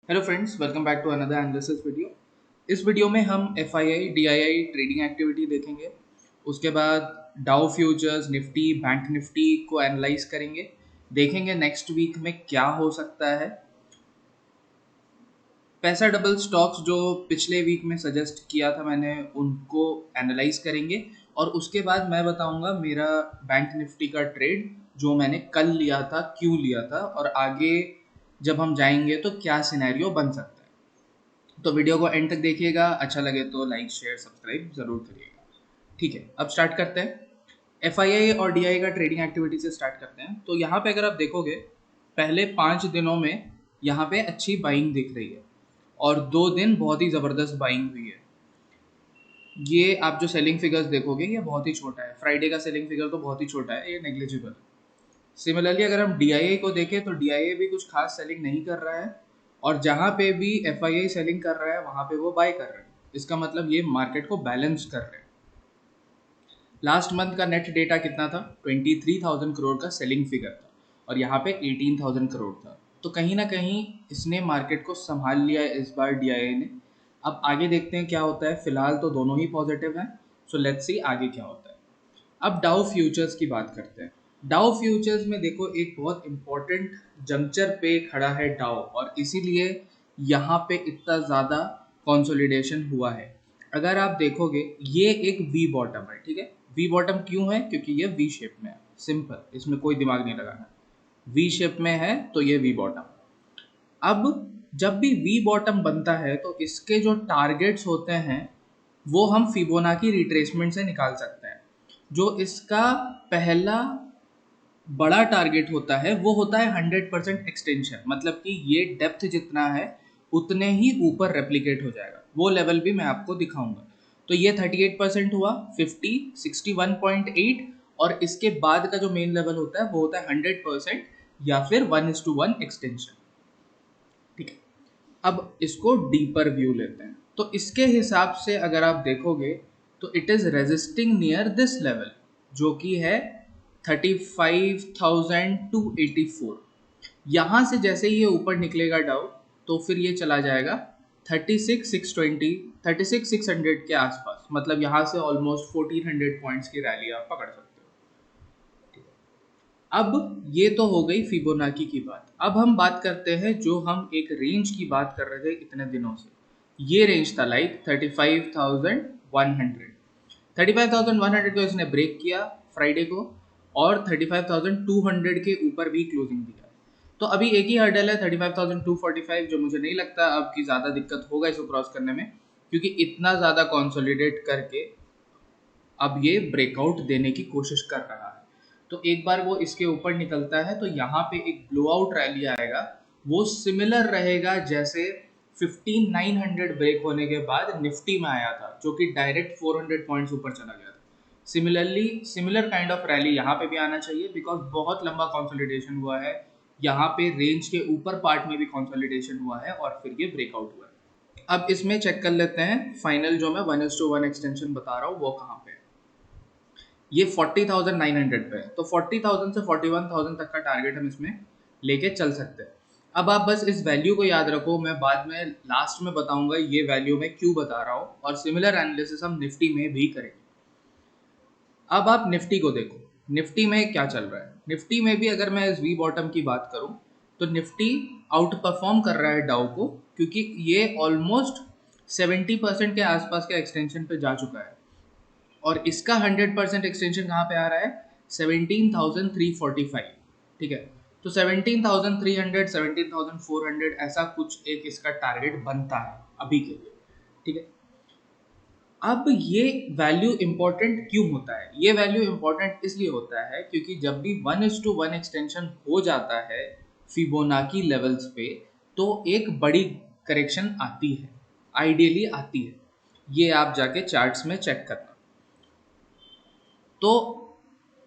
Hello friends, welcome back to another analysis video. इस video में हम F I I D I I trading activity देखेंगे। उसके बाद Dow futures, Nifty, bank Nifty को एनालाइज करेंगे। देखेंगे नेक्स्ट वीक में क्या हो सकता है। पैसा डबल स्टॉक्स जो पिछले वीक में सजेस्ट किया था मैंने, उनको एनालाइज करेंगे। और उसके बाद मैं बताऊंगा मेरा बैंक निफ्टी का ट्रेड जो मैंने कल लिया था, क्यों लिया था, और आगे जब हम जाएंगे तो क्या सिनेरियो बन सकता है। तो वीडियो को एंड तक देखिएगा। अच्छा लगे तो लाइक, शेयर, सब्सक्राइब ज़रूर करिएगा। ठीक है, अब स्टार्ट करते हैं। एफ आई आई और डी आई का ट्रेडिंग एक्टिविटी से स्टार्ट करते हैं। तो यहाँ पे अगर आप देखोगे, पहले 5 दिनों में यहाँ पे अच्छी बाइंग दिख रही है और 2 दिन बहुत ही ज़बरदस्त बाइंग हुई है। ये आप जो सेलिंग फिगर्स देखोगे, ये बहुत ही छोटा है। फ्राइडे का सेलिंग फिगर तो बहुत ही छोटा है, ये नेग्लिजिबल है। सिमिलरली अगर हम डी आई को देखें तो डी आई भी कुछ खास सेलिंग नहीं कर रहा है, और जहाँ पे भी एफ आई आई सेलिंग कर रहा है वहाँ पे वो बाय कर रहे हैं। इसका मतलब ये मार्केट को बैलेंस कर रहे हैं। लास्ट मंथ का नेट डेटा कितना था? 23,000 करोड़ का सेलिंग फिगर था, और यहाँ पे 18,000 करोड़ था। तो कहीं ना कहीं इसने मार्केट को संभाल लिया है इस बार डी आई ने। अब आगे देखते हैं क्या होता है। फिलहाल तो दोनों ही पॉजिटिव हैं, सो लेट्स सी आगे क्या होता है। अब डाउ फ्यूचर्स की बात करते हैं। डाउ फ्यूचर्स में देखो, एक बहुत इंपॉर्टेंट जंक्चर पे खड़ा है डाउ, और इसीलिए यहाँ पे इतना ज़्यादा कंसोलिडेशन हुआ है। अगर आप देखोगे, ये एक वी बॉटम है, ठीक है। वी बॉटम क्यों है? क्योंकि ये वी शेप में है। सिंपल, इसमें कोई दिमाग नहीं लगाना। वी शेप में है तो ये वी बॉटम। अब जब भी वी बॉटम बनता है तो इसके जो टारगेट्स होते हैं वो हम फिबोनाची रिट्रेसमेंट से निकाल सकते हैं। जो इसका पहला बड़ा टारगेट होता है वो होता है 100% एक्सटेंशन, मतलब कि ये डेप्थ जितना है उतने ही ऊपर रेप्लिकेट हो जाएगा। वो लेवल भी मैं आपको दिखाऊंगा। तो ये 38% हुआ, 50, 61.8, और इसके बाद का जो मेन लेवल होता है वो होता है 100% या फिर 1:1 एक्सटेंशन। ठीक है, अब इसको डीपर व्यू लेते हैं। तो इसके हिसाब से अगर आप देखोगे तो it is resisting near this level, जो कि है 35,284। यहाँ से जैसे ही ये ऊपर निकलेगा डाउ, तो फिर ये चला जाएगा 36,620, 36,600 के आसपास। मतलब यहाँ से ऑलमोस्ट 1400 पॉइंट्स की रैली आप पकड़ सकते हो। अब ये तो हो गई फिबोनाची की बात। अब हम बात करते हैं जो हम एक रेंज की बात कर रहे थे इतने दिनों से। ये रेंज था लाइक 35,100। 35,100 को इसने ब्रेक किया फ्राइडे को, और 35,200 के ऊपर भी क्लोजिंग दिया। तो अभी एक ही हर्डल है 35,245, जो मुझे नहीं लगता अब की ज़्यादा दिक्कत होगा इसको क्रॉस करने में, क्योंकि इतना ज़्यादा कॉन्सोलिडेट करके अब ये ब्रेकआउट देने की कोशिश कर रहा है। तो एक बार वो इसके ऊपर निकलता है तो यहाँ पे एक ब्लोआउट रैली आएगा। वो सिमिलर रहेगा जैसे 15,900 ब्रेक होने के बाद निफ्टी में आया था, जो कि डायरेक्ट 400 पॉइंट्स ऊपर चला गया था। Similarly similar kind of rally यहाँ पे भी आना चाहिए, बिकॉज बहुत लंबा कंसोलिडेशन हुआ है। यहाँ पे रेंज के ऊपर पार्ट में भी कंसोलिडेशन हुआ है और फिर ये ब्रेकआउट हुआ है। अब इसमें चेक कर लेते हैं फाइनल जो मैं 1:1 एक्सटेंशन बता रहा हूँ वो कहाँ पे है। ये 40,900 पे है, तो 40,000 से 41,000 तक का टारगेट हम इसमें लेके चल सकते हैं। अब आप बस इस वैल्यू को याद रखो, मैं बाद में लास्ट में बताऊंगा ये वैल्यू मैं क्यों बता रहा हूँ, और सिमिलर एनालिसिस हम निफ्टी में भी करेंगे। अब आप निफ्टी को देखो, निफ्टी में क्या चल रहा है। निफ्टी में भी अगर मैं इस वी बॉटम की बात करूं तो निफ्टी आउट परफॉर्म कर रहा है डाउ को, क्योंकि ये ऑलमोस्ट 70% के आसपास के एक्सटेंशन पे जा चुका है। और इसका 100% एक्सटेंशन कहाँ पे आ रहा है? 17,345। ठीक है, तो 17,300, 17,400 ऐसा कुछ एक इसका टारगेट बनता है अभी के लिए। ठीक है, अब ये वैल्यू इंपॉर्टेंट क्यों होता है? ये वैल्यू इंपॉर्टेंट इसलिए होता है क्योंकि जब भी 1:1 एक्सटेंशन हो जाता है फिबोनाची लेवल्स पे, तो एक बड़ी करेक्शन आती है, आइडियली आती है। ये आप जाके चार्ट्स में चेक करना। तो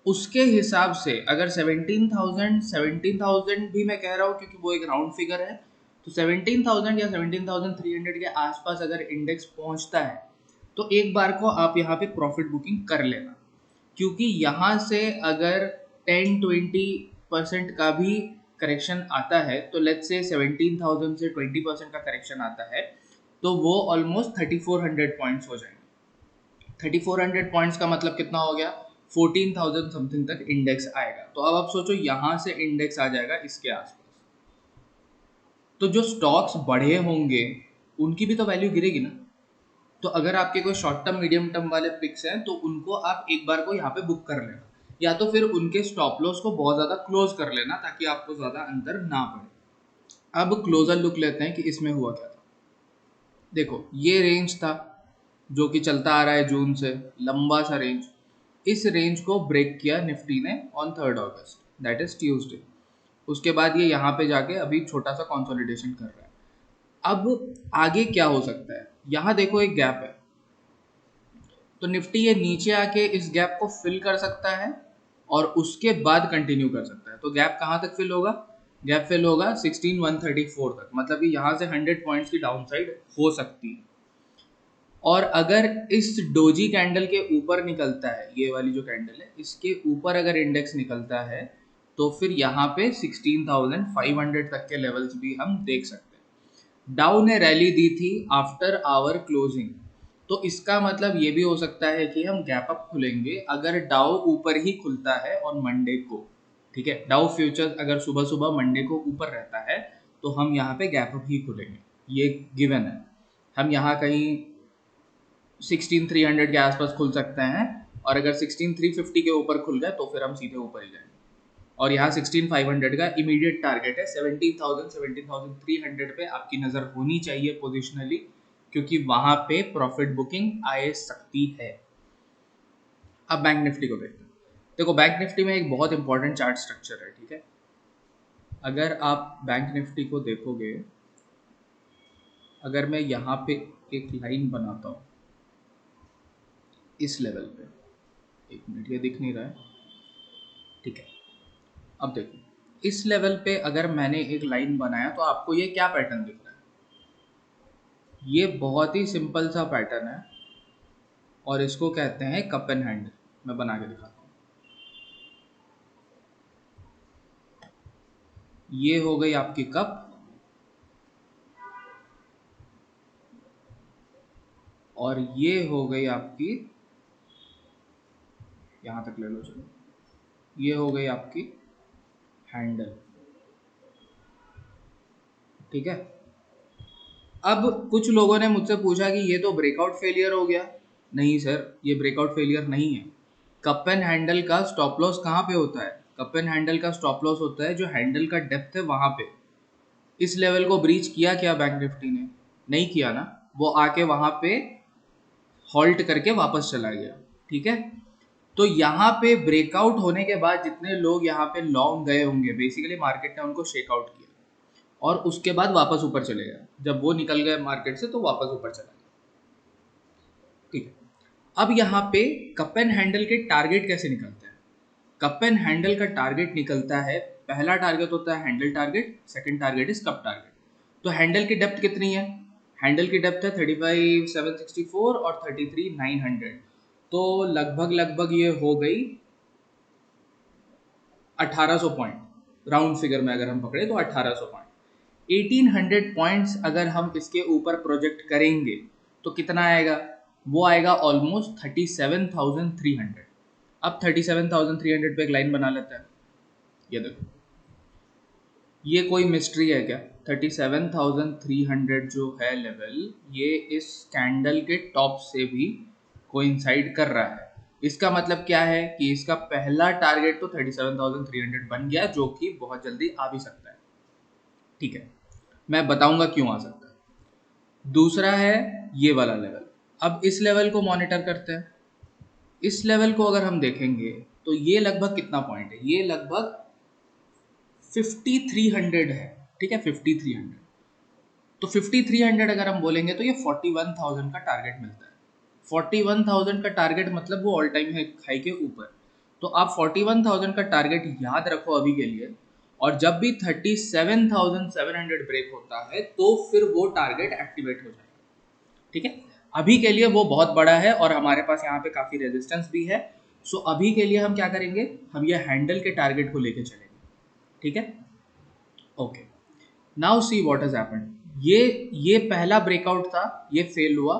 उसके हिसाब से अगर 17,000, 17,000 भी मैं कह रहा हूँ क्योंकि वो एक राउंड फिगर है, तो 17,000 या 17,300 के आसपास अगर इंडेक्स पहुंचता है तो एक बार को आप यहाँ पे प्रॉफिट बुकिंग कर लेना। क्योंकि यहाँ से अगर 10-20% का भी करेक्शन आता है, तो लेट्स से 17,000 से 20% का करेक्शन आता है, तो वो ऑलमोस्ट 3400 पॉइंट्स हो जाएंगे। 3400 पॉइंट्स का मतलब कितना हो गया, 14,000 समथिंग तक इंडेक्स आएगा। तो अब आप सोचो यहाँ से इंडेक्स आ जाएगा इसके आसपास, तो जो स्टॉक्स बढ़े होंगे उनकी भी तो वैल्यू गिरेगी ना। तो अगर आपके कोई शॉर्ट टर्म मीडियम टर्म वाले पिक्स हैं तो उनको आप एक बार को यहाँ पे बुक कर लेना, या तो फिर उनके स्टॉप लॉस को बहुत ज़्यादा क्लोज कर लेना ताकि आपको ज़्यादा अंदर ना पड़े। अब क्लोजर लुक लेते हैं कि इसमें हुआ क्या था। देखो ये रेंज था जो कि चलता आ रहा है जून से, लंबा सा रेंज। इस रेंज को ब्रेक किया निफ्टी ने on 3 August, that is Tuesday. उसके बाद ये यहाँ पे जाके अभी छोटा सा कंसोलिडेशन कर रहा है। अब आगे क्या हो सकता है, यहाँ देखो एक गैप है, तो निफ्टी ये नीचे आके इस गैप को फिल कर सकता है और उसके बाद कंटिन्यू कर सकता है। तो गैप कहाँ तक फिल होगा, गैप फिल होगा 16,134 तक, मतलब कि यहाँ से 100 पॉइंट्स की डाउन साइड हो सकती है। और अगर इस डोजी कैंडल के ऊपर निकलता है, ये वाली जो कैंडल है इसके ऊपर अगर इंडेक्स निकलता है, तो फिर यहाँ पे 16,500 तक के लेवल्स भी हम देख सकते हैं। डाउ ने रैली दी थी आफ्टर आवर क्लोजिंग, तो इसका मतलब ये भी हो सकता है कि हम गैप अप खुलेंगे अगर डाउ ऊपर ही खुलता है ऑन मंडे को। ठीक है, डाउ फ्यूचर अगर सुबह सुबह मंडे को ऊपर रहता है तो हम यहाँ पे गैप अप ही खुलेंगे, ये गिवन है। हम यहाँ कहीं 16,300 के आसपास खुल सकते हैं, और अगर 16,350 के ऊपर खुल गए तो फिर हम सीधे ऊपर ही जाएंगे। और यहाँ 16,500 का इमीडिएट टारगेट है। 17,000 17,300 पे आपकी नज़र होनी चाहिए पोजिशनली, क्योंकि वहाँ पे प्रॉफिट बुकिंग आ सकती है। अब बैंक निफ्टी को देखते हैं। देखो बैंक निफ्टी में एक बहुत इंपॉर्टेंट चार्ट स्ट्रक्चर है, ठीक है। अगर आप बैंक निफ्टी को देखोगे, अगर मैं यहाँ पे एक लाइन बनाता हूँ इस लेवल पे, एक मिनट ये दिख नहीं रहा है, ठीक है। अब देखो इस लेवल पे अगर मैंने एक लाइन बनाया तो आपको ये क्या पैटर्न दिख रहा है, ये बहुत ही सिंपल सा पैटर्न है और इसको कहते हैं कप एंड हैंडल। मैं बना के दिखाता हूँ। ये हो गई आपकी कप और ये हो गई आपकी, यहाँ तक ले लो चलो, ये हो गई आपकी हैंडल, ठीक है। अब कुछ लोगों ने मुझसे पूछा कि ये तो ब्रेकआउट फेलियर हो गया। नहीं सर, ये ब्रेकआउट फेलियर नहीं है। कप एंड हैंडल का स्टॉप लॉस कहाँ पे होता है, कप एंड हैंडल का स्टॉप लॉस होता है जो हैंडल का डेप्थ है वहां पे। इस लेवल को ब्रीच किया क्या बैंक निफ्टी ने, नहीं किया ना, वो आके वहां पे हॉल्ट करके वापस चला गया, ठीक है। तो यहाँ पे ब्रेकआउट होने के बाद जितने लोग यहाँ पे लॉन्ग गए होंगे, बेसिकली मार्केट ने उनको शेकआउट किया और उसके बाद वापस ऊपर चले गया। जब वो निकल गए मार्केट से तो वापस ऊपर चला गया, ठीक है। अब यहाँ पे कप एंड हैंडल के टारगेट कैसे निकलते हैं, कप एंड हैंडल का टारगेट निकलता है, पहला टारगेट होता है handle target, second target is cup target. तो हैंडल की डेप्थ कितनी है, हैंडल की डेप्थ है 35,764 और 33,900, तो लगभग लगभग ये हो गई 1800 पॉइंट। राउंड फिगर में अगर हम पकड़े तो 1800 पॉइंट, 1800 पॉइंट्स अगर हम इसके ऊपर प्रोजेक्ट करेंगे तो कितना आएगा, वो आएगा ऑलमोस्ट 37,300। अब 37,300 पे एक लाइन बना लेते हैं। ये देखो, ये कोई मिस्ट्री है क्या, 37,300 जो है लेवल, ये इस कैंडल के टॉप से भी कोइंसाइड कर रहा है। इसका मतलब क्या है कि इसका पहला टारगेट तो 37,300 बन गया, जो कि बहुत जल्दी आ भी सकता है, ठीक है। मैं बताऊंगा क्यों आ सकता है। दूसरा है ये वाला लेवल। अब इस लेवल को मॉनिटर करते हैं। इस लेवल को अगर हम देखेंगे तो ये लगभग कितना पॉइंट है, ये लगभग 5300 है, ठीक है, 5300। तो 5300 अगर हम बोलेंगे तो ये 41,000 का टारगेट मिलता है। 41,000 का टारगेट मतलब वो ऑल टाइम हाई के ऊपर। तो आप 41,000 का टारगेट याद रखो अभी के लिए, और जब भी 37,700 ब्रेक होता है तो फिर वो टारगेट एक्टिवेट हो जाएगा, ठीक है। अभी के लिए वो बहुत बड़ा है और हमारे पास यहाँ पे काफ़ी रेजिस्टेंस भी है। सो अभी के लिए हम क्या करेंगे, हम ये हैंडल के टारगेट को लेके चलेंगे, ठीक है। Okay, now see what has happened. ये पहला ब्रेकआउट था, ये फेल हुआ,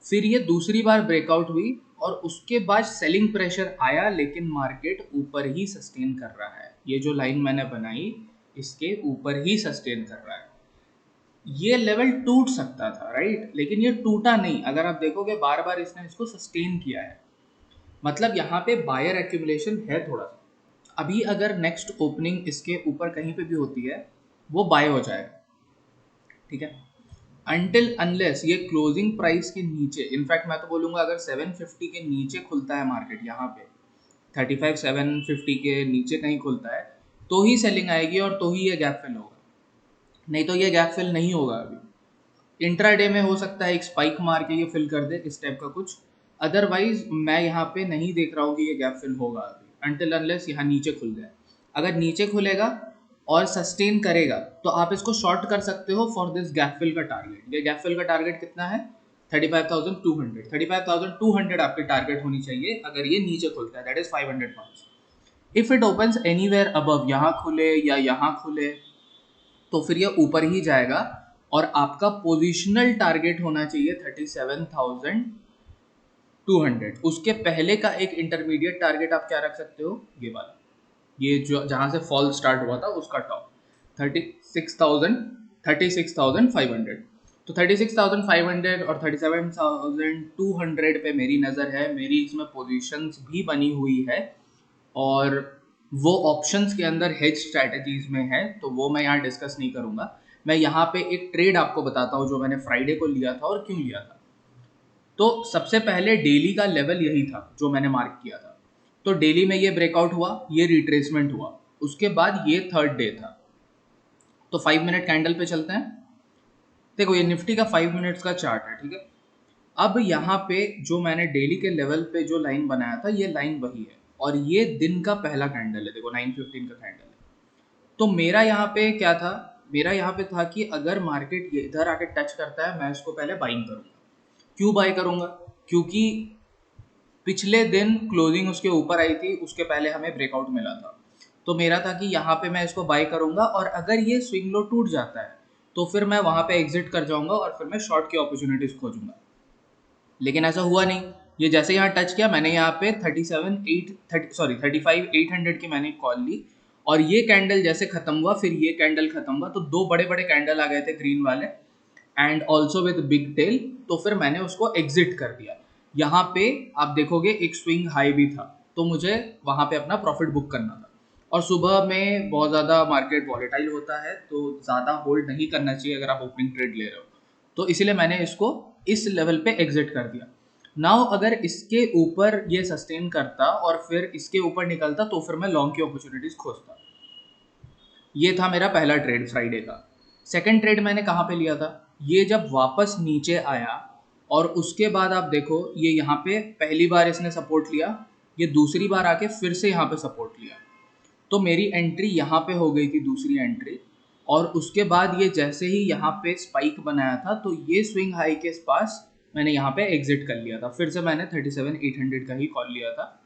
फिर ये दूसरी बार ब्रेकआउट हुई और उसके बाद सेलिंग प्रेशर आया, लेकिन मार्केट ऊपर ही सस्टेन कर रहा है। ये जो लाइन मैंने बनाई इसके ऊपर ही सस्टेन कर रहा है। ये लेवल टूट सकता था, राइट, लेकिन ये टूटा नहीं। अगर आप देखोगे बार बार इसने इसको सस्टेन किया है, मतलब यहाँ पे बायर एक्यूमुलेशन है थोड़ा सा। अभी अगर नेक्स्ट ओपनिंग इसके ऊपर कहीं पे भी होती है वो बाय हो जाएगा, ठीक है, अनटिल अनलेस ये क्लोजिंग प्राइस के नीचे, इनफैक्ट मैं तो बोलूँगा अगर 750 के नीचे खुलता है मार्केट, यहाँ पे 35 750 के नीचे कहीं खुलता है तो ही सेलिंग आएगी और तो ही ये गैप फिल होगा, नहीं तो ये गैप फिल नहीं होगा। अभी इंट्राडे में हो सकता है एक स्पाइक मार के ये फिल कर दे इस टाइप का कुछ, अदरवाइज मैं यहाँ पे नहीं देख रहा हूँ कि ये गैप फिल होगा अभी, अनटिल अनलेस यहाँ नीचे खुल जाए। अगर नीचे खुलेगा और सस्टेन करेगा तो आप इसको शॉर्ट कर सकते हो फॉर दिस गैप फिल का टारगेट। ये गैप फिल का टारगेट कितना है? 35,200। 35,200 आपकी टारगेट होनी चाहिए अगर ये नीचे खुलता है, that is 500 points. If it opens anywhere above, यहाँ खुले या यहाँ खुले, तो फिर ये ऊपर ही जाएगा और आपका पोजिशनल टारगेट होना चाहिए 37,200। उसके पहले का एक इंटरमीडिएट टारगेट आप क्या रख सकते हो? ये वाला, ये जो जहाँ से फॉल स्टार्ट हुआ था उसका टॉप 36,500। तो 36,500 और 37,200 पे मेरी नज़र है, मेरी इसमें पोजीशंस भी बनी हुई है और वो ऑप्शंस के अंदर हेज स्ट्रैटेजीज में है, तो वो मैं यहाँ डिस्कस नहीं करूँगा। मैं यहाँ पे एक ट्रेड आपको बताता हूँ जो मैंने फ्राइडे को लिया था और क्यों लिया था। तो सबसे पहले डेली का लेवल यही था जो मैंने मार्क किया था। तो डेली में ये ब्रेकआउट हुआ, ये रिट्रेसमेंट हुआ, उसके बाद ये थर्ड डे था। तो 5 मिनट कैंडल पे चलते हैं। देखो ये निफ्टी का 5 मिनट्स का चार्ट है, ठीक है। अब यहाँ पे जो मैंने डेली के लेवल पे जो लाइन बनाया था, ये लाइन वही है और ये दिन का पहला कैंडल है, देखो 9:15 का कैंडल है। तो मेरा यहाँ पे क्या था? मेरा यहाँ पे था कि अगर मार्केट ये इधर आके टच करता है मैं इसको पहले बाइंग करूँगा। क्यों बाय करूँगा? क्योंकि पिछले दिन क्लोजिंग उसके ऊपर आई थी, उसके पहले हमें ब्रेकआउट मिला था। तो मेरा था कि यहाँ पे मैं इसको बाय करूँगा और अगर ये स्विंग लो टूट जाता है तो फिर मैं वहाँ पे एग्जिट कर जाऊँगा और फिर मैं शॉर्ट की अपॉर्चुनिटीज़ खोजूंगा। लेकिन ऐसा हुआ नहीं। ये जैसे यहाँ टच किया, मैंने यहाँ पे 35,800 की मैंने कॉल ली और ये कैंडल जैसे खत्म हुआ, फिर ये कैंडल खत्म हुआ, तो दो बड़े बड़े कैंडल आ गए थे ग्रीन वाले and also with big tail, तो फिर मैंने उसको एग्जिट कर दिया। यहाँ पे आप देखोगे एक स्विंग हाई भी था, तो मुझे वहाँ पे अपना प्रॉफिट बुक करना था। और सुबह में बहुत ज़्यादा मार्केट वॉलेटाइल होता है तो ज़्यादा होल्ड नहीं करना चाहिए अगर आप ओपनिंग ट्रेड ले रहे हो, तो इसीलिए मैंने इसको इस लेवल पे एग्जिट कर दिया। नाउ अगर इसके ऊपर ये सस्टेन करता और फिर इसके ऊपर निकलता तो फिर मैं लॉन्ग की अपॉर्चुनिटीज खोजता। ये था मेरा पहला ट्रेड फ्राइडे का। सेकंड ट्रेड मैंने कहाँ पे लिया था? ये जब वापस नीचे आया और उसके बाद आप देखो ये यहाँ पे पहली बार इसने सपोर्ट लिया, ये दूसरी बार आके फिर से यहाँ पे सपोर्ट लिया, तो मेरी एंट्री यहाँ पे हो गई थी, दूसरी एंट्री। और उसके बाद ये जैसे ही यहाँ पे स्पाइक बनाया था तो ये स्विंग हाई के पास मैंने यहाँ पे एग्जिट कर लिया था। फिर से मैंने 37,800 का ही कॉल लिया था,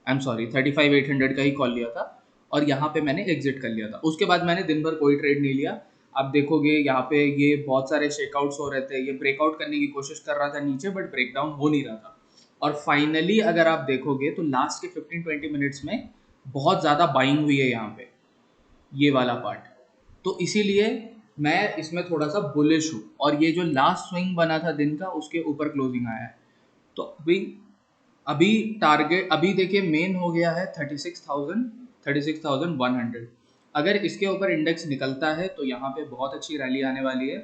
आई एम सॉरी 35,800 का ही कॉल लिया था और यहाँ पे मैंने एग्जिट कर लिया था। उसके बाद मैंने दिन भर कोई ट्रेड नहीं लिया। आप देखोगे यहाँ पे ये बहुत सारे शेकआउट्स हो रहे थे, ये ब्रेकआउट करने की कोशिश कर रहा था नीचे बट ब्रेकडाउन हो नहीं रहा था। और फाइनली अगर आप देखोगे तो लास्ट के 15-20 मिनट्स में बहुत ज़्यादा बाइंग हुई है यहाँ पे, ये वाला पार्ट। तो इसीलिए मैं इसमें थोड़ा सा बुलिश हूँ और ये जो लास्ट स्विंग बना था दिन का उसके ऊपर क्लोजिंग आया है। तो अभी अभी टारगेट अभी देखिए मेन हो गया है 36,100। अगर इसके ऊपर इंडेक्स निकलता है तो यहाँ पे बहुत अच्छी रैली आने वाली है,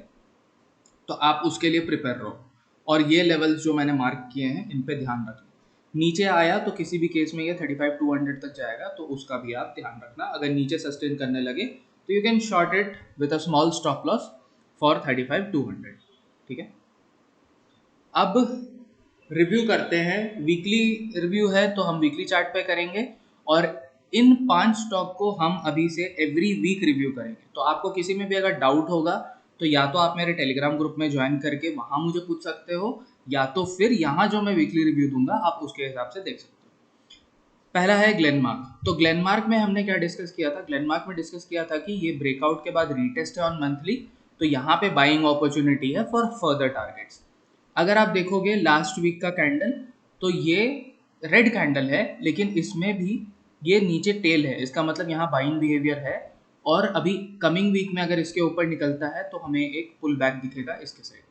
तो आप उसके लिए प्रिपेयर रहो। और ये लेवल्स जो मैंने मार्क किए हैं इन पे ध्यान रखना। नीचे आया तो किसी भी केस में ये 35,200 तक जाएगा, तो उसका भी आप ध्यान रखना। अगर नीचे सस्टेन करने लगे तो you can short it with a small stop loss for 35,200, ठीक है। अब रिव्यू करते हैं, वीकली रिव्यू है तो हम वीकली चार्ट पे करेंगे और इन 5 स्टॉक को हम अभी से एवरी वीक रिव्यू करेंगे। तो आपको किसी में भी अगर डाउट होगा तो या तो आप मेरे टेलीग्राम ग्रुप में ज्वाइन करके वहाँ मुझे पूछ सकते हो, या तो फिर यहाँ जो मैं वीकली रिव्यू दूंगा आप उसके हिसाब से देख सकते हो। पहला है ग्लेनमार्क। तो ग्लेनमार्क में हमने क्या डिस्कस किया था, ग्लेनमार्क में डिस्कस किया था कि ये ब्रेकआउट के बाद रीटेस्ट है ऑन मंथली, तो यहाँ पे बाइंग अपॉर्चुनिटी है फॉर फर्दर टारगेट्स। अगर आप देखोगे लास्ट वीक का कैंडल, तो ये रेड कैंडल है, लेकिन इसमें भी ये नीचे टेल है, इसका मतलब यहाँ बाइंग बिहेवियर है। और अभी कमिंग वीक में अगर इसके ऊपर निकलता है तो हमें एक पुल बैक दिखेगा इसके side.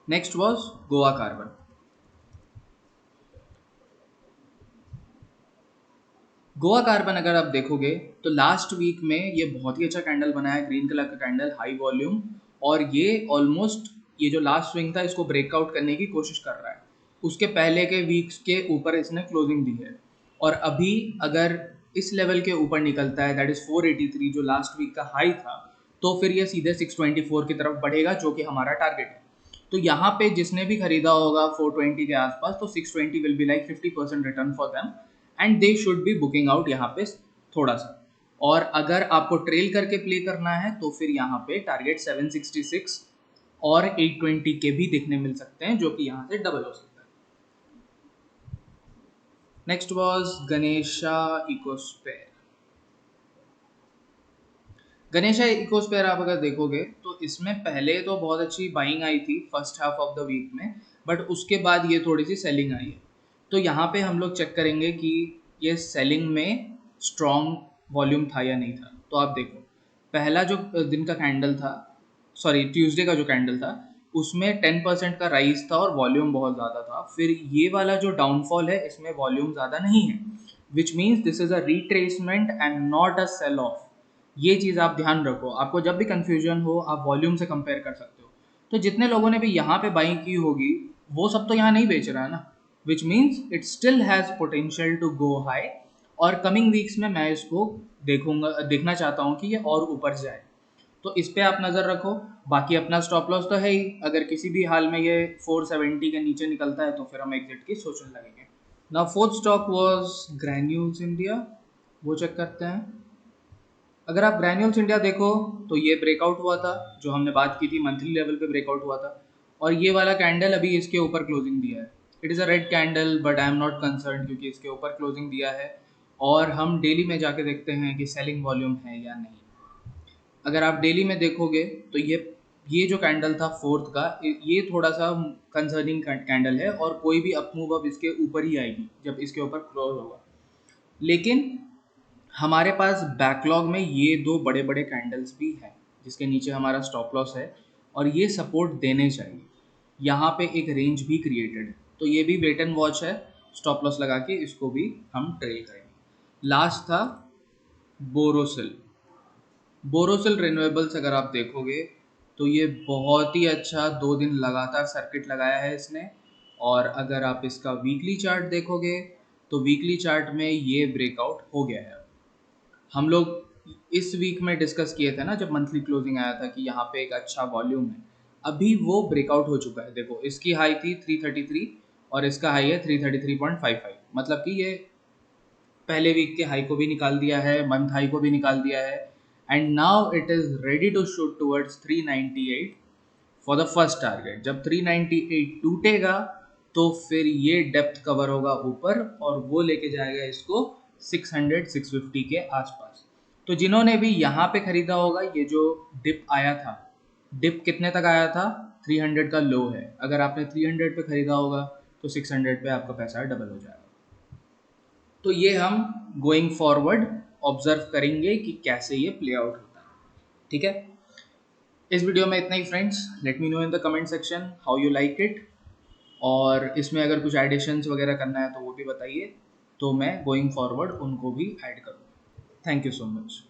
Next was Goa carbon. Goa carbon अगर आप देखोगे तो लास्ट वीक में ये बहुत ही अच्छा कैंडल बनाया है, ग्रीन कलर का कैंडल, हाई वॉल्यूम, और ये ऑलमोस्ट ये जो लास्ट स्विंग था इसको ब्रेकआउट करने की कोशिश कर रहा है। उसके पहले के वीक्स के ऊपर इसने क्लोजिंग दी है, और अभी अगर इस लेवल के ऊपर निकलता है, दैट इज 483 जो लास्ट वीक का हाई था, तो फिर ये सीधे 624 की तरफ बढ़ेगा, जो कि हमारा टारगेट है। तो यहाँ पे जिसने भी खरीदा होगा 420 के आसपास, तो 620 will be like 50% return for them, and they should be booking out यहाँ पे थोड़ा सा। और अगर आपको ट्रेल करके प्ले करना है तो फिर यहाँ पे टारगेट 766 और 820 के भी देखने मिल सकते हैं, जो कि यहाँ से डबल हो सकता है। Next was Ganesha ecosphere. Ganesha ecosphere आप अगर देखोगे तो इसमें पहले तो बहुत अच्छी बाइंग आई थी first half of the week में, बट उसके बाद ये थोड़ी सी सेलिंग आई है। तो यहाँ पे हम लोग चेक करेंगे कि ये सेलिंग में स्ट्रॉन्ग वॉल्यूम था या नहीं था। तो आप देखो, पहला जो दिन का कैंडल था, सॉरी ट्यूसडे का जो कैंडल था, उसमें 10% का राइज था और वॉल्यूम बहुत ज़्यादा था। फिर ये वाला जो डाउनफॉल है इसमें वॉल्यूम ज़्यादा नहीं है, which means this is a retracement and not a sell off. ये चीज़ आप ध्यान रखो, आपको जब भी कंफ्यूजन हो आप वॉल्यूम से कंपेयर कर सकते हो। तो जितने लोगों ने भी यहाँ पे बाइंग की होगी वो सब तो यहाँ नहीं बेच रहा है ना, which means it still has potential to go high. और कमिंग वीक्स में मैं इसको देखना चाहता हूँ कि ये और ऊपर जाए, तो इस पे आप नज़र रखो। बाकी अपना स्टॉप लॉस तो है ही, अगर किसी भी हाल में ये 470 के नीचे निकलता है तो फिर हम एग्जिट की सोचने लगेंगे। ना fourth stock was granules India, वो चेक करते हैं। अगर आप ग्रैन्यूल्स इंडिया देखो तो ये ब्रेकआउट हुआ था, जो हमने बात की थी मंथली लेवल पे ब्रेकआउट हुआ था, और ये वाला कैंडल अभी इसके ऊपर क्लोजिंग दिया है। It is a red candle but I am not concern, क्योंकि इसके ऊपर क्लोजिंग दिया है। और हम डेली में जाके देखते हैं कि सेलिंग वॉल्यूम है या नहीं। अगर आप डेली में देखोगे तो ये जो कैंडल था फोर्थ का, ये थोड़ा सा कंसर्निंग कैंडल है, और कोई भी अप मूव अब इसके ऊपर ही आएगी जब इसके ऊपर क्लोज होगा। लेकिन हमारे पास बैकलॉग में ये दो बड़े बड़े कैंडल्स भी हैं जिसके नीचे हमारा स्टॉप लॉस है, और ये सपोर्ट देने चाहिए। यहाँ पे एक रेंज भी क्रिएटेड है, तो ये भी वेट एंड वॉच है, स्टॉप लॉस लगा के इसको भी हम ट्रेल करेंगे। लास्ट था बोरोसिल। बोरोसिल रिन्यूएबल्स अगर आप देखोगे तो ये बहुत ही अच्छा 2 दिन लगातार सर्किट लगाया है इसने। और अगर आप इसका वीकली चार्ट देखोगे तो वीकली चार्ट में ये ब्रेकआउट हो गया है। हम लोग इस वीक में डिस्कस किए थे ना जब मंथली क्लोजिंग आया था कि यहाँ पे एक अच्छा वॉल्यूम है, अभी वो ब्रेकआउट हो चुका है। देखो इसकी हाई थी 333 और इसका हाई है 333.55, मतलब कि ये पहले वीक के हाई को भी निकाल दिया है, मंथ हाई को भी निकाल दिया है, and now it is ready to shoot towards 398 for the first target. जब 398 टूटेगा तो फिर ये डेप्थ कवर होगा ऊपर, और वो लेके जाएगा इसको 600 650 के आसपास। तो जिन्होंने भी यहाँ पे खरीदा होगा, ये जो डिप आया था, डिप कितने तक आया था, 300 का लो है। अगर आपने 300 पे खरीदा होगा तो 600 पे आपका पैसा डबल हो जाएगा। तो ये हम गोइंग फॉरवर्ड ऑब्जर्व करेंगे कि कैसे ये प्ले आउट होता है। ठीक है, इस वीडियो में इतना ही friends. Let me know in the comment section how you like it, और इसमें अगर कुछ एडिशंस वगैरह करना है तो वो भी बताइए, तो मैं गोइंग फॉरवर्ड उनको भी ऐड करूँगा। Thank you so much.